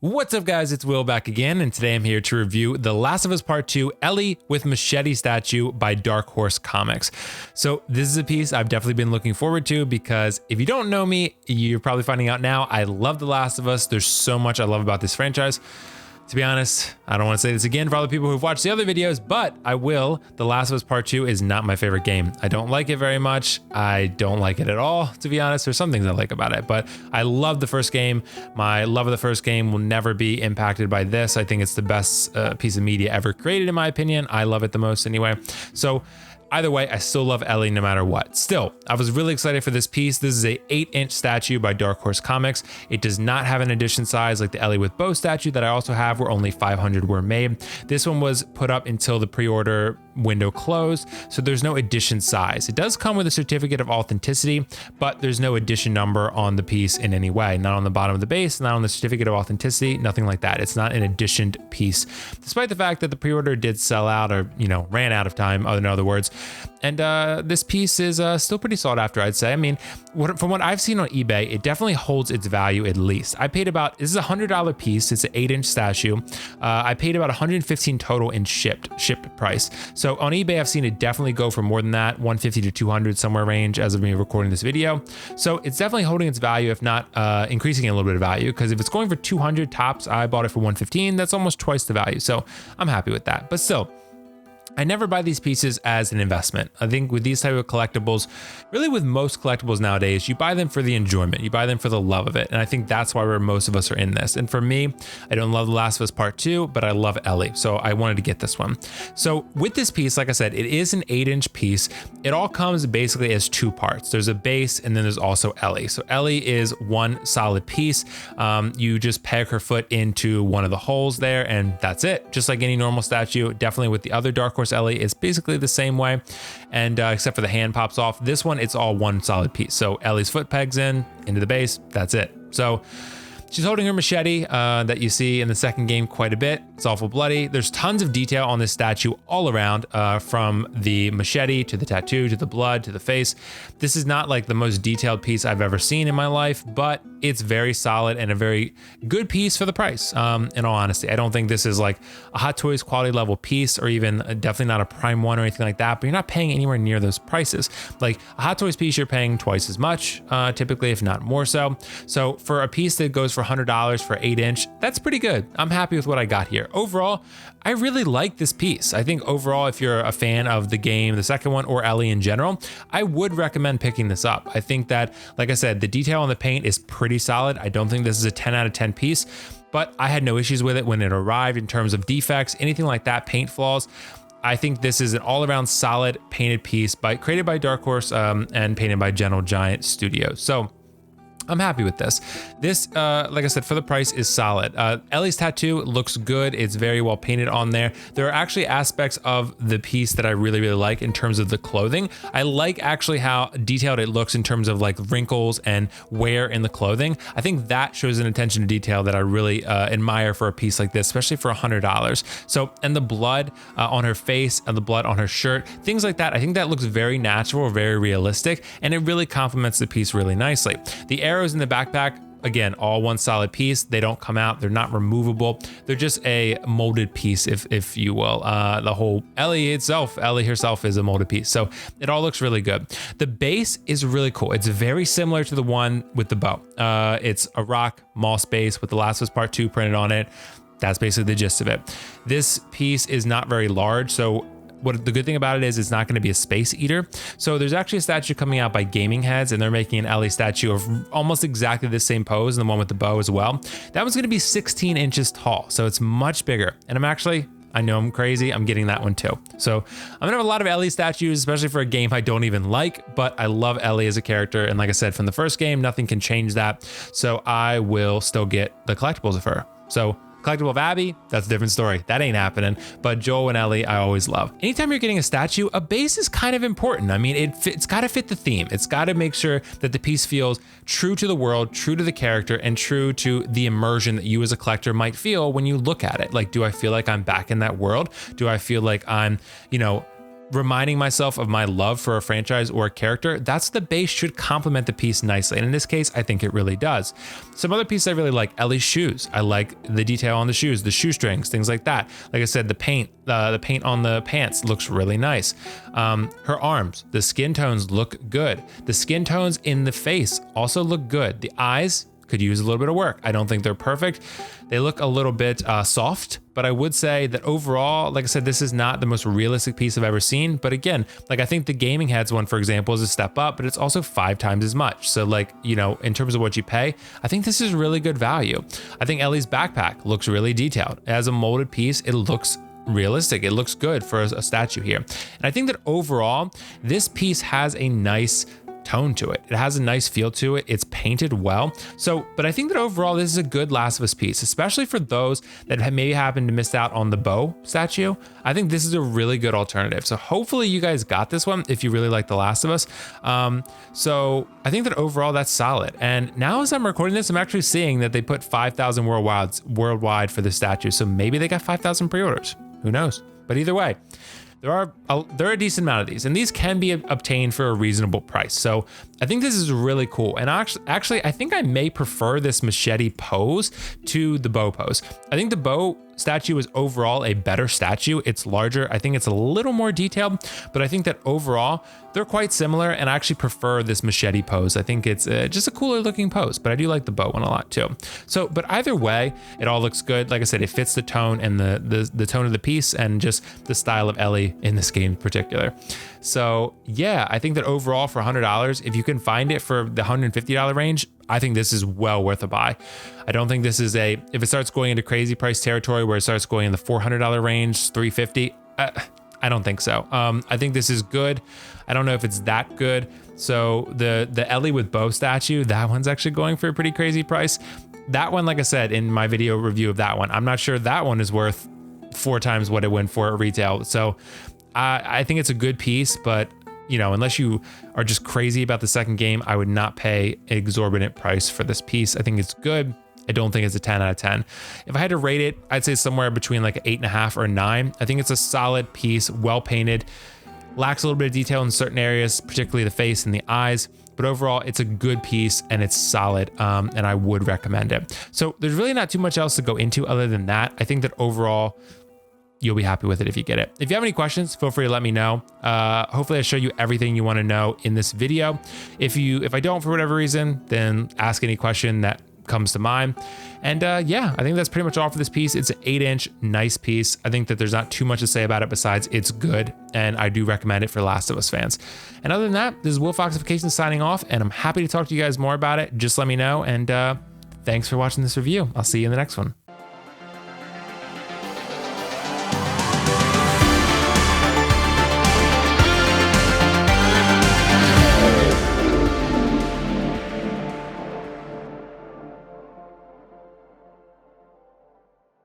What's up, guys? It's Will back again, and today I'm here to review The Last of Us Part 2, Ellie with Machete statue by Dark Horse Comics. So this is a piece I've definitely been looking forward to because if you don't know me, you're probably finding out now. I love The Last of Us. There's so much I love about this franchise. To be honest, I don't want to say this again for all the people who've watched the other videos, but I will. The Last of Us Part 2 is not my favorite game. I don't like it very much. I don't like it at all, to be honest. There's some things I like about it, but I love the first game. My love of the first game will never be impacted by this. I think it's the best piece of media ever created, in my opinion. I love it the most anyway. So either way, I still love Ellie no matter what. Still, I was really excited for this piece. This is a 8-inch statue by Dark Horse Comics. It does not have an edition size like the Ellie with bow statue that I also have, where only 500 were made. This one was put up until the pre-order window closed, so there's no edition size. It does come with a certificate of authenticity, but there's no edition number on the piece in any way. Not on the bottom of the base, not on the certificate of authenticity, nothing like that. It's not an editioned piece, despite the fact that the pre-order did sell out, or ran out of time, in other words. And this piece is still pretty sought after, I'd say. I mean, from what I've seen on eBay, it definitely holds its value at least. I paid about, this is a $100 piece. It's an 8-inch statue. I paid about $115 total in shipped price. So on eBay, I've seen it definitely go for more than that, $150 to $200 somewhere range as of me recording this video. So it's definitely holding its value, if not increasing a little bit of value, because if it's going for 200 tops, I bought it for 115. That's almost twice the value. So I'm happy with that. But still, I never buy these pieces as an investment. I think with these type of collectibles, really with most collectibles nowadays, you buy them for the enjoyment. You buy them for the love of it. And I think that's why most of us are in this. And for me, I don't love The Last of Us Part 2, but I love Ellie. So I wanted to get this one. So with this piece, like I said, it is an 8-inch piece. It all comes basically as two parts. There's a base and then there's also Ellie. So Ellie is one solid piece. You just peg her foot into one of the holes there and that's it. Just like any normal statue, definitely with the other Dark Horse Ellie, it's basically the same way, and except for the hand pops off. This one, it's all one solid piece. So Ellie's foot pegs into the base. That's it. So she's holding her machete that you see in the second game quite a bit. It's awful bloody. There's tons of detail on this statue all around, from the machete to the tattoo to the blood to the face. This is not like the most detailed piece I've ever seen in my life, but it's very solid and a very good piece for the price. In all honesty, I don't think this is like a Hot Toys quality level piece, or even definitely not a Prime one or anything like that, but you're not paying anywhere near those prices. Like a Hot Toys piece, you're paying twice as much, typically, if not more so. So for a piece that goes for $100 for 8-inch, that's pretty good. I'm happy with what I got here. Overall, I really like this piece. I think overall, if you're a fan of the game, the second one, or Ellie in general, I would recommend picking this up. I think that, like I said, the detail on the paint is pretty solid. I don't think this is a 10 out of 10 piece, but I had no issues with it when it arrived in terms of defects, anything like that, paint flaws. I think this is an all-around solid painted piece created by Dark Horse and painted by Gentle Giant Studios. So I'm happy with this. This, like I said, for the price is solid. Ellie's tattoo looks good. It's very well painted on there. There are actually aspects of the piece that I really, really like in terms of the clothing. I like actually how detailed it looks in terms of like wrinkles and wear in the clothing. I think that shows an attention to detail that I really admire for a piece like this, especially for $100. So, and the blood on her face and the blood on her shirt, things like that. I think that looks very natural, very realistic, and it really complements the piece really nicely. The arrows in the backpack, again, all one solid piece. They don't come out. They're not removable. They're just a molded piece, if you will. The whole Ellie herself is a molded piece. So it all looks really good. The base is really cool. It's very similar to the one with the bow. It's a rock moss base with The Last of Us Part 2 printed on it. That's basically the gist of it. This piece is not very large, so the good thing about it is it's not going to be a space eater. So there's actually a statue coming out by Gaming Heads, and they're making an Ellie statue of almost exactly the same pose, and the one with the bow as well. That one's going to be 16 inches tall, so it's much bigger. And I know I'm crazy, I'm getting that one too. So I'm gonna have a lot of Ellie statues, especially for a game I don't even like, but I love Ellie as a character. And like I said, from the first game, nothing can change that. So I will still get the collectibles of her. So collectible of Abby, that's a different story. That ain't happening. But Joel and Ellie, I always love. Anytime you're getting a statue, a base is kind of important. I mean, it's got to fit the theme. It's got to make sure that the piece feels true to the world, true to the character, and true to the immersion that you as a collector might feel when you look at it. Like, do I feel like I'm back in that world? Do I feel like I'm, reminding myself of my love for a franchise or a character, that's the base should complement the piece nicely. And in this case, I think it really does. Some other pieces I really like: Ellie's shoes. I like the detail on the shoes, the shoestrings, things like that. Like I said, the paint on the pants looks really nice. Her arms, the skin tones look good. The skin tones in the face also look good. The eyes could use a little bit of work. I don't think they're perfect. They look a little bit soft, but I would say that overall, like I said, this is not the most realistic piece I've ever seen. But again, like I think the gaming heads one, for example, is a step up, but it's also 5 times as much. So like, you know, in terms of what you pay, I think this is really good value. I think Ellie's backpack looks really detailed. As a molded piece, it looks realistic. It looks good for a statue here. And I think that overall, this piece has a nice tone to it. It has a nice feel to it. It's painted well. So, but I think that overall, this is a good Last of Us piece, especially for those that maybe happened to miss out on the bow statue. I think this is a really good alternative. So hopefully you guys got this one if you really like The Last of Us. So I think that overall that's solid. And now as I'm recording this, I'm actually seeing that they put 5,000 worldwide for the statue. So maybe they got 5,000 pre-orders. Who knows? But either way, there are a decent amount of these, and these can be obtained for a reasonable price. So I think this is really cool. And actually, I think I may prefer this Machete pose to the bow pose. I think the bow statue is overall a better statue. It's larger. I think it's a little more detailed, but I think that overall they're quite similar, and I actually prefer this Machete pose. I think it's just a cooler looking pose, but I do like the bow one a lot too. So, but either way, it all looks good. Like I said, it fits the tone and the tone of the piece and just the style of Ellie in this game in particular. So yeah, I think that overall for $100, if you can find it for the $150 range, I think this is well worth a buy. I don't think this is if it starts going into crazy price territory where it starts going in the $400 range, $350, I don't think so. I think this is good. I don't know if it's that good. So the Ellie with bow statue, that one's actually going for a pretty crazy price. That one, like I said in my video review of that one, I'm not sure that one is worth 4 times what it went for at retail. So I think it's a good piece, but you know, unless you are just crazy about the second game, I would not pay an exorbitant price for this piece. I think it's good. I don't think it's a 10 out of 10. If I had to rate it, I'd say somewhere between like an 8.5 or a 9. I think it's a solid piece, well painted, lacks a little bit of detail in certain areas, particularly the face and the eyes, but overall it's a good piece and it's solid, and I would recommend it. So there's really not too much else to go into other than that. I think that overall you'll be happy with it if you get it. If you have any questions, feel free to let me know. Hopefully I show you everything you want to know in this video. If I don't for whatever reason, then ask any question that comes to mind. And yeah, I think that's pretty much all for this piece. It's an 8-inch nice piece. I think that there's not too much to say about it besides it's good, and I do recommend it for Last of Us fans. And other than that, this is WillFoxification signing off, and I'm happy to talk to you guys more about it. Just let me know, and thanks for watching this review. I'll see you in the next one.